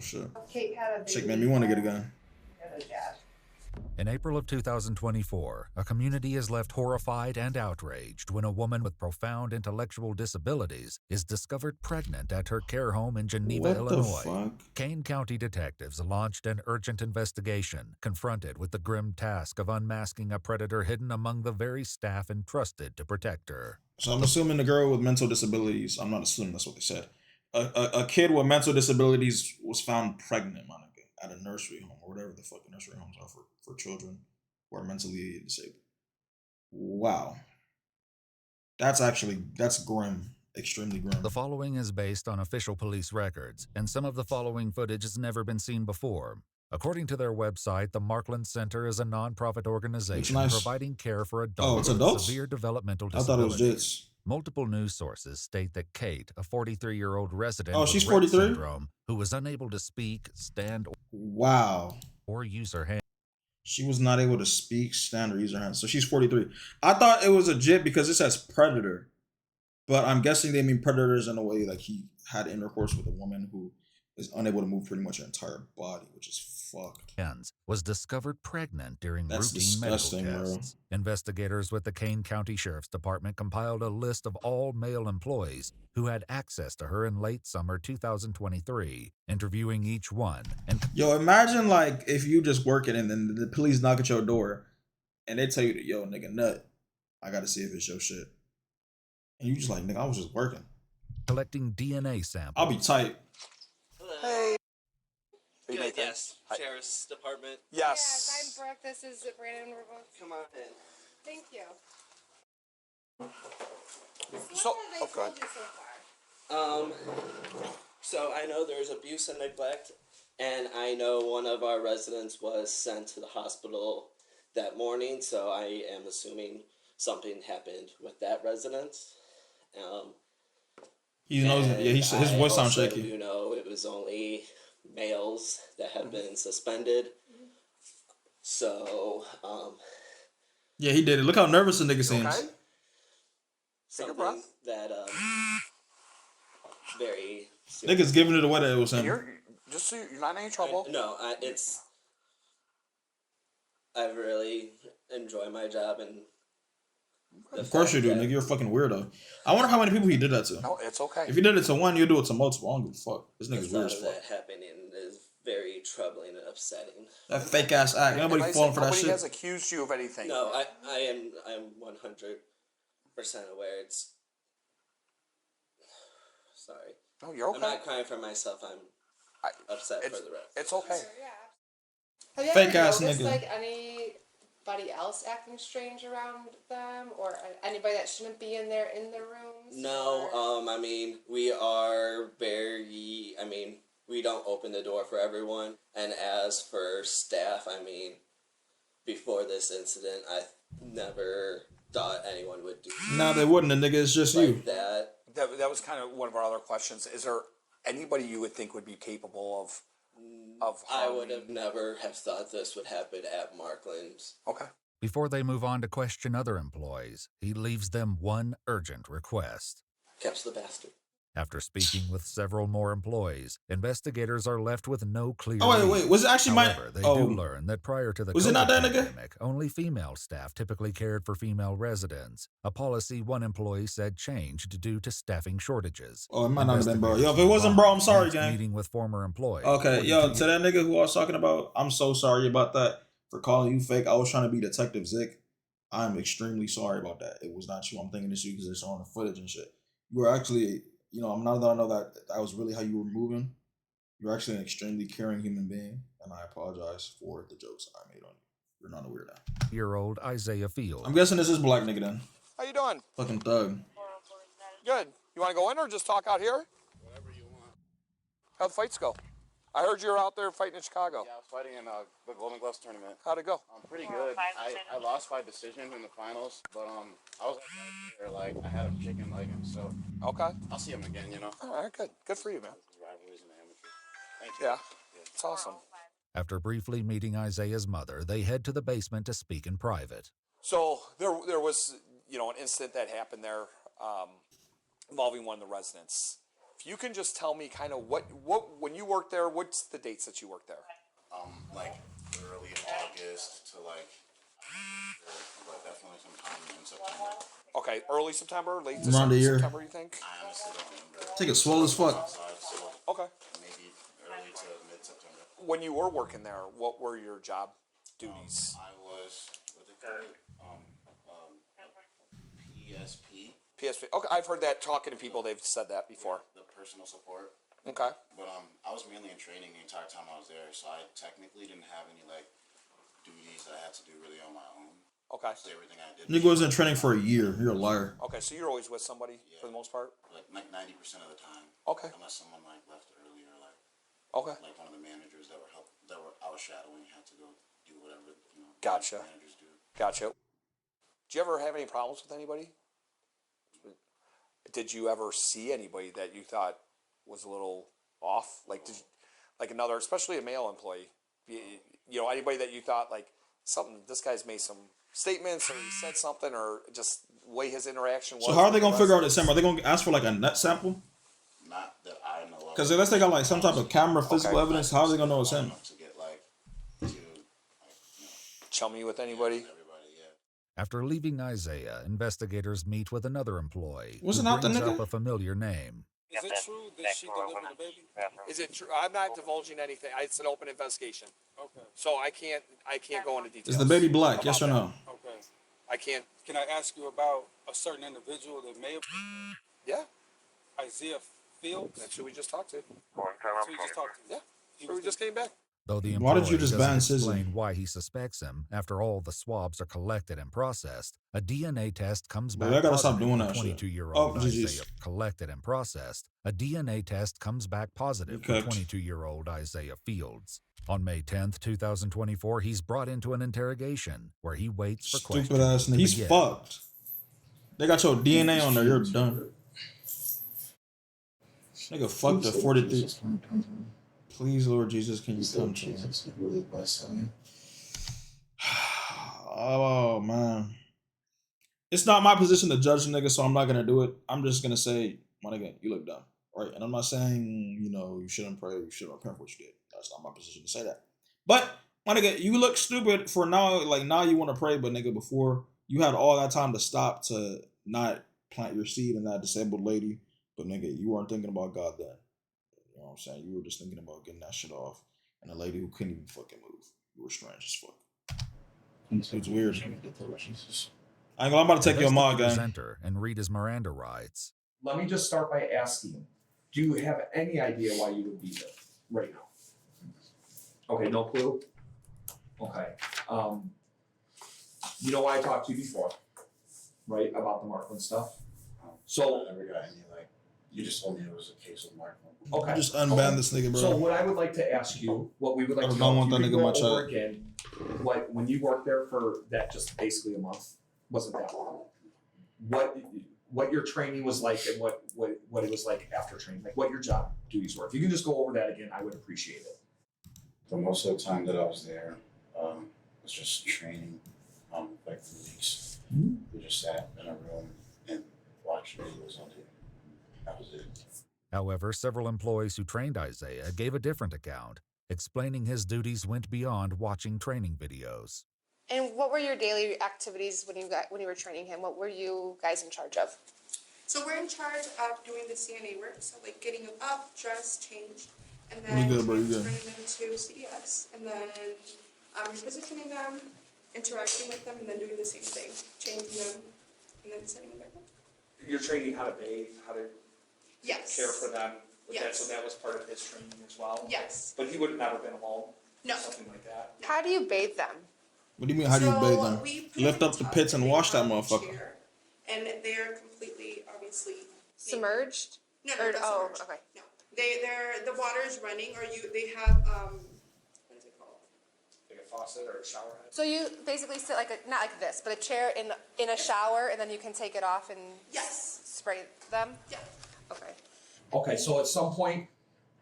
shit. Kate had a baby. Chick made me want to get a gun. In April of 2024, a community is left horrified and outraged when a woman with profound intellectual disabilities is discovered pregnant at her care home in Geneva, What Illinois. the fuck? Kane County detectives launched an urgent investigation, confronted with the grim task of unmasking a predator hidden among the very staff entrusted to protect her. So I'm assuming the girl with mental disabilities, I'm not assuming that's what they said. A kid with mental disabilities was found pregnant, Monica, at a nursery home or whatever the fuck nursery homes are for children who are mentally disabled. Wow. That's grim. Extremely grim. The following is based on official police records, and some of the following footage has never been seen before. According to their website, the Markland Center is a non-profit organization providing care for adults with severe developmental disabilities. I thought it was jits. Multiple news sources state that Kate, a 43-year-old resident with with Rett syndrome, who was unable to speak, stand, or use her hands. She was not able to speak, stand, or use her hands. So she's 43. I thought it was a jit because it says predator. But I'm guessing they mean predators in a way like he had intercourse with a woman who is unable to move pretty much her entire body, which is fucked. Was discovered pregnant during routine medical tests. Investigators with the Kane County Sheriff's Department compiled a list of all male employees who had access to her in late summer 2023, interviewing each one. And yo, imagine like if you just working and then the police knock at your door and they tell you, yo, nigga, nut, I gotta see if it's your shit. And you just like, nigga, I was just working. Collecting DNA samples. I'll be tight. Hey. Good, yes. Sheriff's Department. Yes. Yes, I'm Brooke. This is Brandon. Come on in. Thank you. So, What have they told you so far? So I know there's abuse and neglect, and I know one of our residents was sent to the hospital that morning, so I am assuming something happened with that resident. He knows. Yeah, his voice sounds shaky. You know, it was only males that have been suspended. So, yeah, he did it. Look how nervous the nigga seems. Okay. Take a breath. That very serious. Niggas giving it away that it was him. Just so you're not in any trouble. I really enjoy my job, and of course you do, nigga. You're a fucking weirdo. I wonder how many people he did that to. No, it's okay. If he did it to one, you do it to multiple. I don't give a fuck. This nigga's weird as fuck. That happening is very troubling and upsetting. That fake ass act. Nobody falling for that shit. Nobody has accused you of anything. No, I'm 100% aware. It's sorry. No, you're okay. I'm not crying for myself. I'm upset for the rest. It's okay. Have you fake ever ass noticed, nigga. like, anybody else acting strange around them, or anybody that shouldn't be in their rooms? No, I mean, we are very. I mean, we don't open the door for everyone, and as for staff, I mean, before this incident, I never thought anyone would do. Nah, they wouldn't. The nigga, it's just like you. That was kind of one of our other questions. Is there anybody you would think would be capable of I would have never have thought this would happen at Markland's. Okay. Before they move on to question other employees, he leaves them one urgent request. Catch the bastard. After speaking with several more employees, investigators are left with no clear. Oh wait, was it actually However, they do learn that prior to the COVID pandemic, nigga? only female staff typically cared for female residents. A policy one employee said changed due to staffing shortages. Oh, it might not have been bro. Yo, if it wasn't bro, I'm sorry, gang. Meeting with former employees. Okay, yo, to that nigga who I was talking about, I'm so sorry about that for calling you fake. I was trying to be Detective Zick. I'm extremely sorry about that. It was not you. I'm thinking it's you because it's on the footage and shit. You were actually. You know, now that I know that was really how you were moving, you're actually an extremely caring human being, and I apologize for the jokes I made on you. You're not a weirdo. Year-old Isaiah Fields. I'm guessing this is black nigga then. How you doing? Fucking thug. Good. You want to go in or just talk out here? Whatever you want. How'd the fights go? I heard you were out there fighting in Chicago. Yeah, I was fighting in the Golden Gloves tournament. How'd it go? Pretty good. I lost 5 decisions in the finals, but I was there, like I had a chicken legging, so okay. I'll see him again, you know. All right, good. Good for you, man. Rivalries in the amateur. Thank you. Yeah, it's awesome. After briefly meeting Isaiah's mother, they head to the basement to speak in private. So there was, an incident that happened there involving one of the residents a if you can just tell me kind of what when you worked there, what's the dates that you worked there? Like early August to like, but definitely sometime in September. Okay, early September, late Around the year. September, you think? I honestly don't remember. Take it swole as fuck. Outside, so Okay. maybe early to mid-September. When you were working there, what were your job duties? I was what they call it, PSP. PSP. Okay, I've heard that talking to people. They've said that before. The personal support. Okay. But I was mainly in training the entire time I was there, so I technically didn't have any like duties that I had to do really on my own. Okay. So everything I did. Nigga was in training for a year. You're a liar. Okay, so you're always with somebody for the most part? Like 90% of the time. Okay. Unless someone like left early or like Okay. like one of the managers that were I was shadowing had to go do whatever Gotcha. managers do. Gotcha. Did you ever have any problems with anybody? Did you ever see anybody that you thought was a little off? Like like another, especially a male employee, you know, anybody that you thought like something, this guy's made some statements or he said something or just the way his interaction was. So how are they gonna figure out the sample? Are they gonna ask for like a nut sample? Not that I know of. Because unless they got like some type of camera, physical evidence, how are they gonna know it's him? To get like to chummy with anybody? everybody, yeah. After leaving Isaiah, investigators meet with another employee who Wasn't that the brings nigga? up a familiar name. Is it true that she delivered the baby? Is it true? I'm not divulging anything. It's an open investigation, Okay. so I can't go into details. Is the baby black? about Yes or that. no? Okay. I can't. Can I ask you about a certain individual that may have Yeah, Isaiah Fields? that's who we just talked to. That's who you just talked to. Yeah, He so we was just came back. Though the Why did employee you just ban doesn't Sizzle? explain why he suspects him after all the swabs are collected and processed, a DNA test comes Well, back I gotta stop positive doing for that shit. 22-year-old Oh, GG's. Isaiah. Collected and processed, a DNA test comes back positive for Okay. 22-year-old Isaiah Fields. On May 10th, 2024, he's brought into an interrogation where he waits for Stupid questions ass to nigga. He's begin. fucked. They got your DNA on there. You're done. Nigga fucked at 43. Please, Lord Jesus, can you come to me? Oh, man. It's not my position to judge a nigga, so I'm not going to do it. I'm just going to say, my nigga, you look dumb. Right? And I'm not saying, you know, you shouldn't pray, you shouldn't repent for what you did. That's not my position to say that. But, my nigga, you look stupid for now. Like, now you want to pray, but nigga, before, you had all that time to stop to not plant your seed in that disabled lady. But, nigga, you weren't thinking about God then. You know what I'm saying? You were just thinking about getting that shit off. And a lady who couldn't even fucking move. You were strange as fuck. It's weird. I ain't gonna, I'm about to take your mod, gang. Presenter and read his Miranda rights. Let me just start by asking, do you have any idea why you would be there right now? Okay, no clue? Okay. You know why I talked to you before, right, about the Markland stuff? So, I never got any like. You just told me it was a case of Markland. okay. Just unban this nigga, bro. So what I would like to ask you, what we would like I to don't know, want if that you could nigga go my child. over again, what, when you worked there for that just basically a month, wasn't that long? What your training was like and what it was like after training, like what your job duties were. If you can just go over that again, I would appreciate it. The most of the time that I was there, was just training, like for weeks. We just sat in a room and watched videos all day. That was it. However, several employees who trained Isaiah gave a different account, explaining his duties went beyond watching training videos. And what were your daily activities when you were training him? What were you guys in charge of? So we're in charge of doing the CNA work, so like getting them up, dressed, changed, and You then good, bro, you good. transferring them to CDS, and then repositioning them, interacting with them, and then doing the same thing, changing them, and then sending them back home. You're training how to bathe, how to Yes. care for them. With that, Yes. so that was part of his training as well. Yes. But he would have never been alone. No. Something like that. How do you bathe them? What do you mean, how do you bathe them? We put Lift them in up the a tub pits and they wash that have a motherfucker. chair, and they're completely, obviously. Submerged? No, Or- not oh, submerged. okay. No, the water is running, or they have what is it called? Like a faucet or a shower head. So you basically sit like not like this, but a chair in a shower, and then you can take it off and Yes. spray them. Yeah. Okay. Okay, so at some point,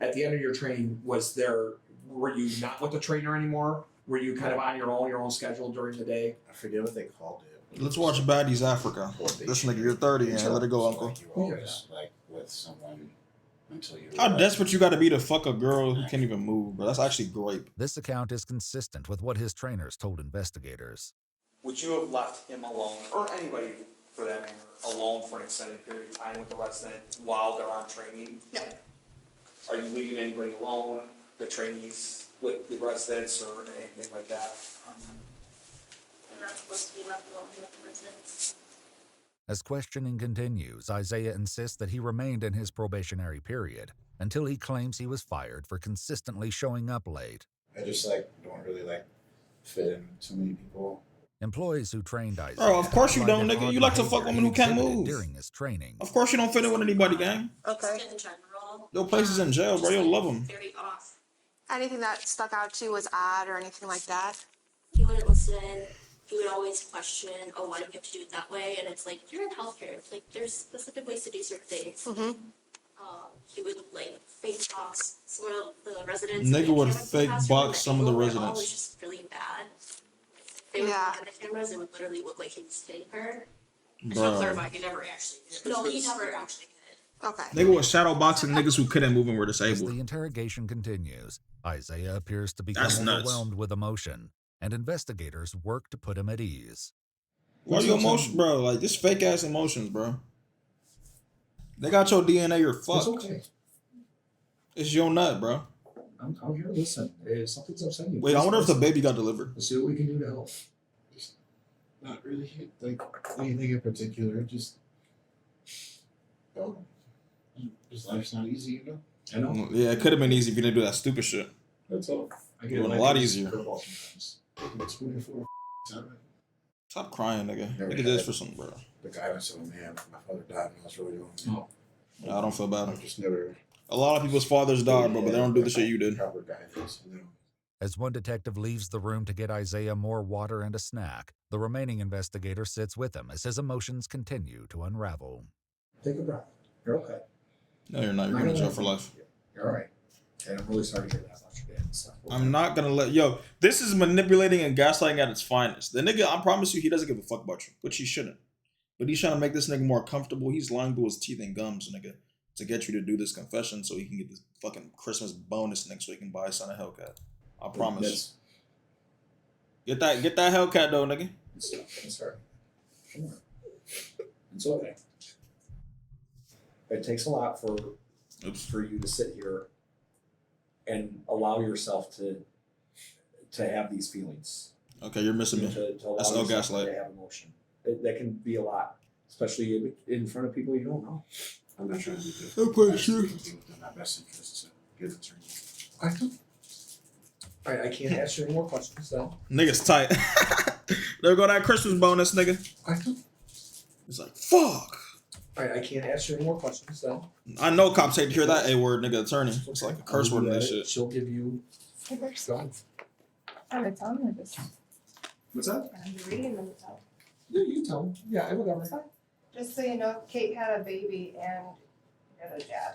at the end of your training, were you not with the trainer anymore? Were you kind of on your own schedule during the day? I forget what they called it. Let's watch Baddies Africa. This nigga, you're 30, and let it go, So, uncle. like, you were always like with someone until you. How desperate you got to be to fuck a girl who can't even move, bro? That's actually grape. This account is consistent with what his trainers told investigators. Would you have left him alone, or anybody for that matter, alone for an extended period of time with the resident while they're on training? No. Are you leaving anybody alone, the trainees with the residents or anything like that? They're not supposed to be left alone with the residents. As questioning continues, Isaiah insists that he remained in his probationary period until he claims he was fired for consistently showing up late. I just like don't really like fit in too many people. Employees who trained Isaiah. Bro, of course you don't, highlighted nigga. You odd like to fuck behavior women he who can't exhibited move. during his training. Of course you don't fit in with anybody, gang. Okay. In general. Your place is in jail, bro. You'll love them. Very off. Anything that stuck out to you was odd or anything like that? He wouldn't listen. He would always question, oh, why do we have to do it that way? And it's like, you're in healthcare. It's like, there's specific ways to do certain things. Mm-hmm. He would, like, fake box some of the residents. Nigga would Cameras in fake classroom, box some of the angle were residents. always just really bad. They would Yeah. look at the cameras, it would literally look like he was hitting her. Bro. Clarify, he never actually did. No, he never actually did. Okay. Nigga was shadow boxing niggas who couldn't move and were As disabled. the interrogation continues, Isaiah appears to become That's nuts. overwhelmed with emotion, and investigators work to put him at ease. Why your emotions, bro? Like, this fake ass emotions, bro. They got your DNA, you're fucked. It's okay. It's your nut, bro. I'm here to listen. If something's upsetting you, Wait, I wonder if the baby got delivered. let's see what we can do to help. Not really like anything in particular. Just, just life's not easy, you know. I know. Yeah, it could have been easy if you didn't do that stupid shit. That's all. I It would've been a lot easier. Sometimes. It's 24 7. Stop crying, nigga. Never Look at this had for something, bro. The guidance of a man. My father died when I was really young. Oh. I don't feel bad. I've just never. A lot of people's fathers died, bro, but they don't do the shit you did. Proper guidance, you know. As one detective leaves the room to get Isaiah more water and a snack, the remaining investigator sits with him as his emotions continue to unravel. Take a breath. You're okay. No, you're not. You're going to jail for life. You're all right. And I'm really sorry to hear that about your dad and stuff. I'm not going to let... Yo, this is manipulating and gaslighting at its finest. The nigga, I promise you, he doesn't give a fuck about you, which he shouldn't. But he's trying to make this nigga more comfortable. He's lying through his teeth and gums, nigga, to get you to do this confession so he can get this fucking Christmas bonus next so he can buy his son a Hellcat. I promise. Get that Hellcat though, nigga. It's all right. Come on. It's okay. It takes a lot for you to sit here and allow yourself to have these feelings. Okay, you're missing me. To allow That's no yourself gaslight. to have emotion. That can be a lot, especially in front of people you don't know. I'm not trying to be difficult. I'm quite sure. It's in my best interest to get the attorney. I don't. All right, I can't ask you any more questions then. Nigga's tight. There go that Christmas bonus, nigga. I don't. It's like, fuck. All right, I can't ask you any more questions then. I know cops hate to hear that A-word, nigga, attorney. It's like a curse word in that shit. She'll give you. I'm gonna tell him this. What's that? I'm reading them out. Yeah, you tell them. Yeah, whatever. Just so you know, Kate had a baby and had a jab.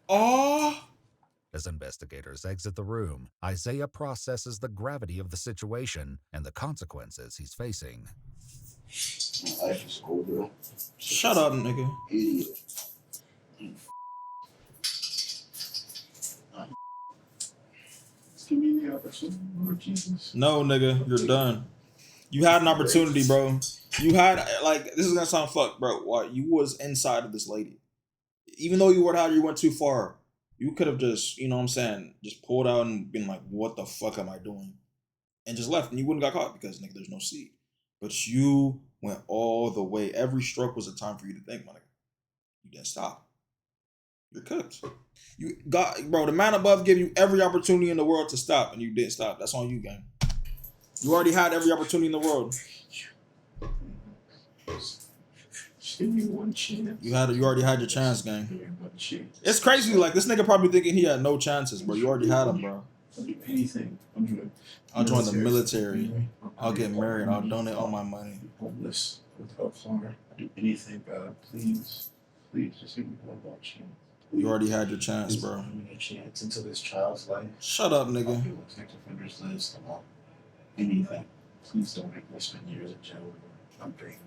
Oh. As investigators exit the room, Isaiah processes the gravity of the situation and the consequences he's facing. My life is over. Shut up, nigga. Idiot. Give me the opportunity, Lord Jesus. No, nigga, you're done. You had an opportunity, bro. You had, like, this is gonna sound fucked, bro. What? You was inside of this lady. Even though you went too far. You could have just, you know what I'm saying, just pulled out and been like, what the fuck am I doing? And just left, and you wouldn't got caught because, nigga, there's no seat. But you went all the way. Every stroke was a time for you to think, my nigga. You didn't stop. You're cooked. You got, bro, the man above gave you every opportunity in the world to stop, and you didn't stop. That's on you, gang. You already had every opportunity in the world. Just give me one chance. You already had your chance, gang. It's crazy, like, this nigga probably thinking he had no chances, bro. You already had them, bro. I'll do anything. I'll join the military. I'll get married. I'll donate all my money. Homeless without farm. I'll do anything, God. Please. Please, just give me one more chance. You already had your chance, bro. Give me a chance into this child's life. Shut up, I'll nigga. be a sex offenders list. I want anything. Please don't make me spend years in jail. I'm begging.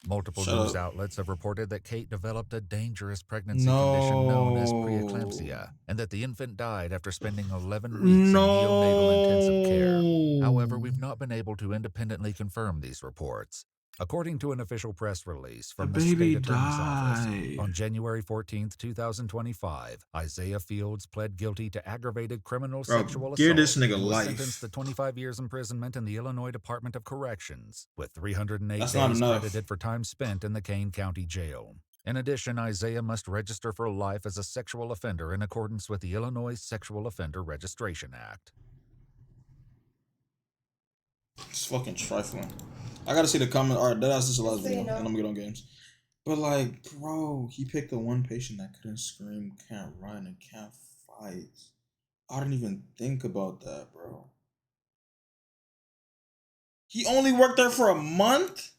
Multiple Shut news up. outlets have reported that Kate developed a dangerous pregnancy condition known as No. preeclampsia, and that the infant died after spending 11 weeks in neonatal intensive care. However, we've not been able to independently confirm these reports. According to an official press release The from the baby state attorney's office, died. on January 14th, 2025, Isaiah Fields pled guilty to aggravated criminal Bro, sexual give assault this nigga and was life. sentenced to 25 years imprisonment in the Illinois Department of Corrections, with 308 That's not days enough. credited for time spent in the Kane County Jail. In addition, Isaiah must register for life as a sexual offender in accordance with the Illinois Sexual Offender Registration Act. It's fucking trifling. I gotta see the comment. Alright, that's just the last Just so video, you know. and I'm gonna get on games. But like, bro, he picked the one patient that couldn't scream, can't run, and can't fight. I didn't even think about that, bro. He only worked there for a month?